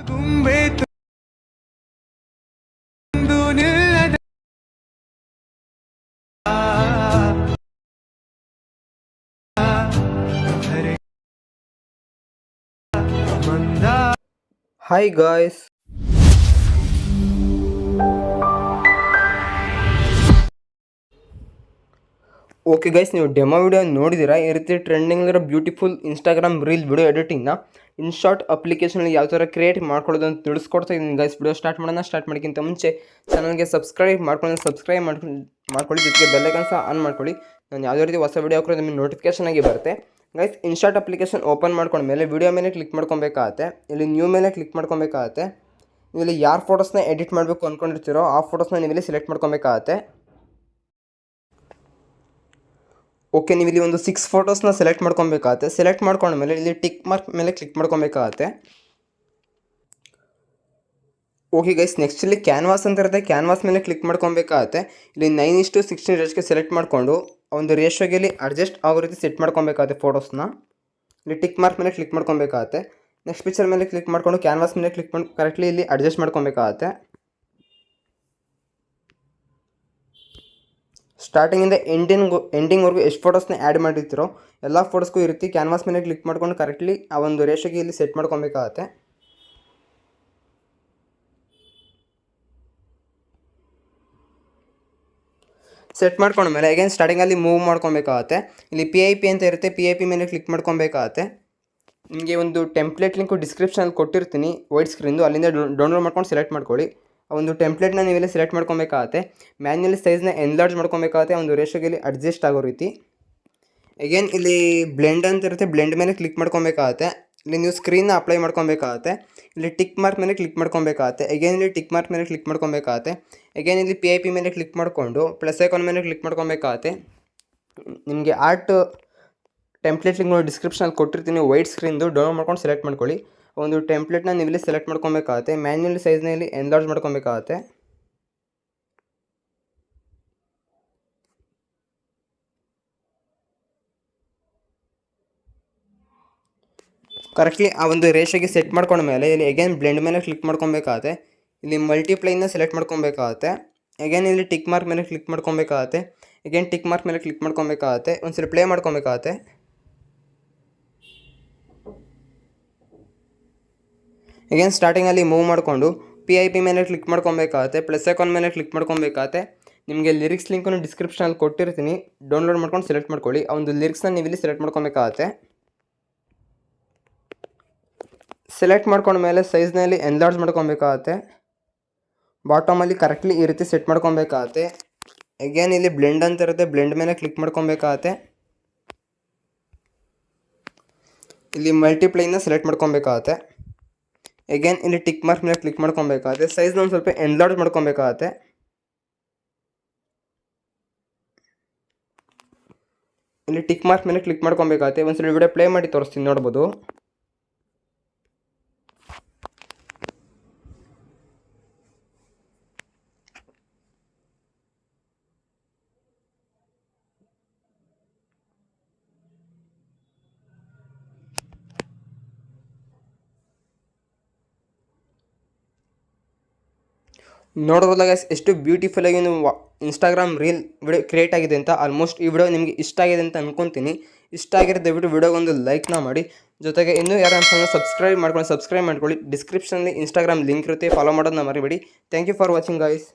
Hi guys. Okay guys, ನೀವು demo video ನೋಡಿದ್ದೀರಾ? ಈ ರೀತಿ ಟ್ರೆಂಡಿಂಗ್ ಇರೋ ಬ್ಯೂಟಿಫುಲ್ ಇನ್ಸ್ಟಾಗ್ರಾಮ್ ರೀಲ್ ವಿಡಿಯೋ ಎಡಿಟಿಂಗ್ನ ಇನ್ಶಾರ್ಟ್ ಅಪ್ಲಿಕೇಶನಲ್ಲಿ ಯಾವ ಥರ ಕ್ರಿಯೇಟ್ ಮಾಡ್ಕೊಳ್ಳೋದು ಅಂತ ತಿಳಿಸ್ಕೊಡ್ತಾ ಇದ್ದೀನಿ ಗೈಸ್. ವಿಡಿಯೋ ಸ್ಟಾರ್ಟ್ ಮಾಡೋಕ್ಕಿಂತ ಮುಂಚೆ ಚಾನಲ್ಗೆ ಸಬ್ಸ್ಕ್ರೈಬ್ ಮಾಡ್ಕೊಳ್ಳಿ, ಜೊತೆಗೆ ಬೆಲ್ಲೈಕನ್ ಸಹ ಆನ್ ಮಾಡ್ಕೊಳ್ಳಿ. ನಾನು ಯಾವುದೇ ರೀತಿ ಹೊಸ ವಿಡಿಯೋ ಹಾಕಿದ್ರೆ ನಿಮಗೆ ನೋಟಿಫಿಕೇಶನ್ ಆಗಿ ಬರುತ್ತೆ ಗೈಸ್. ಇನ್ಶಾರ್ಟ್ ಅಪ್ಲಿಕೇಶನ್ ಓಪನ್ ಮಾಡ್ಕೊಂಡ್ಮೇಲೆ ವಿಡಿಯೋ ಮೇಲೆ ಕ್ಲಿಕ್ ಮಾಡ್ಕೊಬೇಕಾಗತ್ತೆ. ಇಲ್ಲಿ ನ್ಯೂ ಮೇಲೆ ಕ್ಲಿಕ್ ಮಾಡ್ಕೊಬೇಕಾಗತ್ತೆ. ಇಲ್ಲಿ ಯಾರು ಫೋಟೋಸ್ನ ಎಡಿಟ್ ಮಾಡಬೇಕು ಅಂದ್ಕೊಂಡಿರ್ತೀರೋ ಆ ಫೋಟೋಸ್ನ ನೀವಿಲ್ಲಿ ಸೆಲೆಕ್ಟ್ ಮಾಡ್ಕೊಬೇಕಾಗತ್ತೆ. ಓಕೆ, ನೀವು ಇಲ್ಲಿ ಒಂದು 6 ಫೋಟೋಸ್ನ ಸೆಲೆಕ್ಟ್ ಮಾಡ್ಕೊಬೇಕಾಗತ್ತೆ. ಸೆಲೆಕ್ಟ್ ಮಾಡ್ಕೊಂಡ್ಮೇಲೆ ಇಲ್ಲಿ ಟಿಕ್ ಮಾರ್ಕ್ ಮೇಲೆ ಕ್ಲಿಕ್ ಮಾಡ್ಕೊಬೇಕಾಗತ್ತೆ. ಓಕೆ ಗೈಸ್, ನೆಕ್ಸ್ಟ್ ಇಲ್ಲಿ ಕ್ಯಾನ್ವಾಸ್ ಅಂತ ಇರುತ್ತೆ. ಕ್ಯಾನ್ವಾಸ್ ಮೇಲೆ ಕ್ಲಿಕ್ ಮಾಡ್ಕೊಬೇಕಾಗತ್ತೆ. ಇಲ್ಲಿ 9:16 ರೇಷ್ಗೆ ಸೆಲೆಕ್ಟ್ ಮಾಡಿಕೊಂಡು ಒಂದು ರೇಷಿಯೋಗೆ ಇಲ್ಲಿ ಅಡ್ಜಸ್ಟ್ ಆಗೋ ರೀತಿ ಸೆಟ್ ಮಾಡ್ಕೊಬೇಕಾಗತ್ತೆ ಫೋಟೋಸ್ನ. ಇಲ್ಲಿ ಟಿಕ್ ಮಾರ್ಕ್ ಮೇಲೆ ಕ್ಲಿಕ್ ಮಾಡ್ಕೊಬೇಕಾಗತ್ತೆ. ನೆಕ್ಸ್ಟ್ ಪಿಕ್ಚರ್ ಮೇಲೆ ಕ್ಲಿಕ್ ಮಾಡಿಕೊಂಡು ಕ್ಯಾನ್ವಾಸ್ ಮೇಲೆ ಕ್ಲಿಕ್ ಮಾಡಿ ಕರೆಕ್ಟ್ಲಿ ಇಲ್ಲಿ ಅಡ್ಜಸ್ಟ್ ಮಾಡ್ಕೊಬೇಕಾಗತ್ತೆ. ಸ್ಟಾರ್ಟಿಂಗಿಂದ ಎಂಡಿಂಗ್ವರೆಗೂ ಎಷ್ಟು ಫೋಟೋಸ್ನ ಆ್ಯಡ್ ಮಾಡಿರ್ತೀರೋ ಎಲ್ಲ ಫೋಟೋಸ್ಗೂ ಈ ರೀತಿ ಕ್ಯಾನ್ವಾಸ್ ಮೇಲೆ ಕ್ಲಿಕ್ ಮಾಡ್ಕೊಂಡು ಕರೆಕ್ಟ್ಲಿ ಆ ಒಂದು ರೇಷಿಯೋಗೆ ಇಲ್ಲಿ ಸೆಟ್ ಮಾಡ್ಕೊಬೇಕಾಗತ್ತೆ. ಸೆಟ್ ಮಾಡ್ಕೊಂಡ್ಮೇಲೆ ಅಗೇನ್ ಸ್ಟಾರ್ಟಿಂಗಲ್ಲಿ ಮೂವ್ ಮಾಡ್ಕೊಬೇಕಾಗತ್ತೆ. ಇಲ್ಲಿ PIP ಅಂತ ಇರುತ್ತೆ, PIP ಮೇಲೆ ಕ್ಲಿಕ್ ಮಾಡ್ಕೊಬೇಕಾಗತ್ತೆ. ನಿಮಗೆ ಒಂದು ಟೆಂಪ್ಲೇಟ್ ಲಿಂಕು ಡಿಸ್ಕ್ರಿಪ್ಷನಲ್ಲಿ ಕೊಟ್ಟಿರ್ತೀನಿ ವೈಟ್ ಸ್ಕ್ರೀನ್ದು, ಅಲ್ಲಿಂದ ಡೌನ್ಲೋಡ್ ಮಾಡ್ಕೊಂಡು ಸೆಲೆಕ್ಟ್ ಮಾಡ್ಕೊಳ್ಳಿ. ಆ ಒಂದು ಟೆಂಪ್ಲೇಟ್ನ ನೀವೆಲ್ಲ ಸೆಲೆಕ್ಟ್ ಮಾಡ್ಕೊಬೇಕಾಗತ್ತೆ. ಮ್ಯಾನ್ಯಲಿ ಸೈಜ್ನ ಎನ್ಲಾರ್ಜ್ ಮಾಡ್ಕೊಬೇಕಾಗತ್ತೆ ಒಂದು ರೇಷಿಯೋಗೆ ಇಲ್ಲಿ ಅಡ್ಜಸ್ಟ್ ಆಗೋ ರೀತಿ. ಅಗೇನ್ ಇಲ್ಲಿ ಬ್ಲೆಂಡ್ ಅಂತ ಇರುತ್ತೆ, ಬ್ಲೆಂಡ್ ಮೇಲೆ ಕ್ಲಿಕ್ ಮಾಡ್ಕೊಬೇಕಾಗತ್ತೆ. ಇಲ್ಲಿ ನೀವು ಸ್ಕ್ರೀನ್ನ ಅಪ್ಲೈ ಮಾಡ್ಕೊಬೇಕಾಗತ್ತೆ. ಇಲ್ಲಿ ಟಿಕ್ ಮಾರ್ಕ್ ಮೇಲೆ ಕ್ಲಿಕ್ ಮಾಡ್ಕೊಬೇಕಾಗತ್ತೆ. ಅಗೇನ್ ಇಲ್ಲಿ ಟಿಕ್ ಮಾರ್ಕ್ ಮೇಲೆ ಕ್ಲಿಕ್ ಮಾಡ್ಕೊಬೇಕಾಗತ್ತೆ. ಅಗೇನ್ ಇಲ್ಲಿ PIP ಮೇಲೆ ಕ್ಲಿಕ್ ಮಾಡಿಕೊಂಡು ಪ್ಲಸ್ ಐಕಾನ್ ಮೇಲೆ ಕ್ಲಿಕ್ ಮಾಡ್ಕೊಬೇಕಾಗತ್ತೆ. ನಿಮಗೆ ಆರ್ಟ್ ಟೆಂಪ್ಲೇಟ್ ಲಿಂಕ್ ನೋಡಿ ಡಿಸ್ಕ್ರಿಪ್ಷನಲ್ಲಿ ಕೊಟ್ಟಿರ್ತೀನಿ ವೈಟ್ ಸ್ಕ್ರೀನ್ದು, ಡೌನ್ಲೋಡ್ ಮಾಡ್ಕೊಂಡು ಸೆಲೆಕ್ಟ್ ಮಾಡ್ಕೊಳ್ಳಿ. ಒಂದು ಟೆಂಪ್ಲೇಟ್ನ ನೀವಿಲ್ಲಿ ಸೆಲೆಕ್ಟ್ ಮಾಡ್ಕೊಬೇಕಾಗತ್ತೆ. ಮ್ಯಾನ್ಯಲಿ ಸೈಜ್ನಲ್ಲಿ ಎನ್ಲಾರ್ಜ್ ಮಾಡ್ಕೊಬೇಕಾಗತ್ತೆ. ಕರೆಕ್ಟ್ಲಿ ಆ ಒಂದು ರೇಷಿಯೋಗೆ ಸೆಟ್ ಮಾಡ್ಕೊಂಡ್ಮೇಲೆ ಇಲ್ಲಿ ಅಗೇನ್ ಬ್ಲೆಂಡ್ ಮೇಲೆ ಕ್ಲಿಕ್ ಮಾಡ್ಕೊಬೇಕಾಗತ್ತೆ. ಇಲ್ಲಿ ಮಲ್ಟಿಪ್ಲೈನ ಸೆಲೆಕ್ಟ್ ಮಾಡ್ಕೊಬೇಕಾಗತ್ತೆ. ಅಗೇನ್ ಇಲ್ಲಿ ಟಿಕ್ ಮಾರ್ಕ್ ಮೇಲೆ ಕ್ಲಿಕ್ ಮಾಡ್ಕೊಬೇಕಾಗತ್ತೆ. ಅಗೇನ್ ಟಿಕ್ ಮಾರ್ಕ್ ಮೇಲೆ ಕ್ಲಿಕ್ ಮಾಡ್ಕೊಬೇಕಾಗತ್ತೆ. ಒಂದ್ಸರಿ ಪ್ಲೇ ಮಾಡ್ಕೊಬೇಕಾಗತ್ತೆ. ಅಗೇನ್ ಸ್ಟಾರ್ಟಿಂಗಲ್ಲಿ ಮೂವ್ ಮಾಡಿಕೊಂಡು PIP ಮೇಲೆ ಕ್ಲಿಕ್ ಮಾಡ್ಕೊಬೇಕಾಗತ್ತೆ. ಪ್ಲಸ್ ಐಕಾನ್ ಮೇಲೆ ಕ್ಲಿಕ್ ಮಾಡ್ಕೊಬೇಕಾಗತ್ತೆ. ನಿಮಗೆ ಲಿರಿಕ್ಸ್ ಲಿಂಕನ್ನು ಡಿಸ್ಕ್ರಿಪ್ಷನಲ್ಲಿ ಕೊಟ್ಟಿರ್ತೀನಿ, ಡೌನ್ಲೋಡ್ ಮಾಡ್ಕೊಂಡು ಸೆಲೆಕ್ಟ್ ಮಾಡ್ಕೊಳ್ಳಿ. ಆ ಒಂದು ಲಿರಿಕ್ಸ್ನ ನೀವಿಲ್ಲಿ ಸೆಲೆಕ್ಟ್ ಮಾಡ್ಕೊಬೇಕಾಗತ್ತೆ. ಸೆಲೆಕ್ಟ್ ಮಾಡ್ಕೊಂಡ್ಮೇಲೆ ಸೈಜ್ನಲ್ಲಿ ಎನ್ಲಾರ್ಜ್ ಮಾಡ್ಕೊಬೇಕಾಗತ್ತೆ. ಬಾಟಮಲ್ಲಿ ಕರೆಕ್ಟ್ಲಿ ಈ ರೀತಿ ಸೆಟ್ ಮಾಡ್ಕೊಬೇಕಾಗತ್ತೆ. ಅಗೇನ್ ಇಲ್ಲಿ ಬ್ಲೆಂಡ್ ಅಂತ ಇರುತ್ತೆ, ಬ್ಲೆಂಡ್ ಮೇಲೆ ಕ್ಲಿಕ್ ಮಾಡ್ಕೊಬೇಕಾಗತ್ತೆ. ಇಲ್ಲಿ ಮಲ್ಟಿಪ್ಲೈನ ಸೆಲೆಕ್ಟ್ ಮಾಡ್ಕೊಬೇಕಾಗತ್ತೆ. ಅಗೇನ್ ಇಲ್ಲಿ ಟಿಕ್ ಮಾರ್ಕ್ ಮೇಲೆ ಕ್ಲಿಕ್ ಮಾಡ್ಕೊಬೇಕಾಗತ್ತೆ. ಸೈಜ್ನ ಒಂದು ಸ್ವಲ್ಪ ಎನ್ಲಾರ್ಜ್ ಮಾಡ್ಕೊಬೇಕಾಗತ್ತೆ. ಇಲ್ಲಿ ಟಿಕ್ ಮಾರ್ಕ್ ಮೇಲೆ ಕ್ಲಿಕ್ ಮಾಡ್ಕೊಬೇಕಾಗತ್ತೆ. ಒಂದ್ಸಲ ವಿಡಿಯೋ ಪ್ಲೇ ಮಾಡಿ ತೋರಿಸ್ತೀನಿ, ನೋಡ್ಬೋದು. ನೋಡೋದಲ್ಲ ಗೈಸ್, ಎಷ್ಟು ಬ್ಯೂಟಿಫುಲ್ ಆಗಿ ಒಂದು ಇನ್ಸ್ಟಾಗ್ರಾಮ್ ರೀಲ್ ವಿಡಿಯೋ ಕ್ರಿಯೇಟ್ ಆಗಿದೆ ಅಂತ. ಆಲ್ಮೋಸ್ಟ್ ಈ ವಿಡಿಯೋ ನಿಮಗೆ ಇಷ್ಟ ಆಗಿದೆ ಅಂತ ಅನ್ಕೊತೀನಿ. ಇಷ್ಟ ಆಗಿರೋ ದಯವಿಟ್ಟು ವಿಡಿಯೋಗೆ ಒಂದು ಲೈಕ್ನ ಮಾಡಿ. ಜೊತೆಗೆ ಇನ್ನೂ ಯಾರು ಅಂತ ಸಬ್ಸ್ಕ್ರೈಬ್ ಮಾಡ್ಕೊಳ್ಳಿ. ಡಿಸ್ಕ್ರಿಪ್ಷನಲ್ಲಿ ಇನ್ಸ್ಟಾಗ್ರಾಮ್ ಲಿಂಕ್ ಇರುತ್ತೆ, ಫಾಲೋ ಮಾಡೋದನ್ನ ಮರಿಬೇಡಿ. Thank you for watching guys.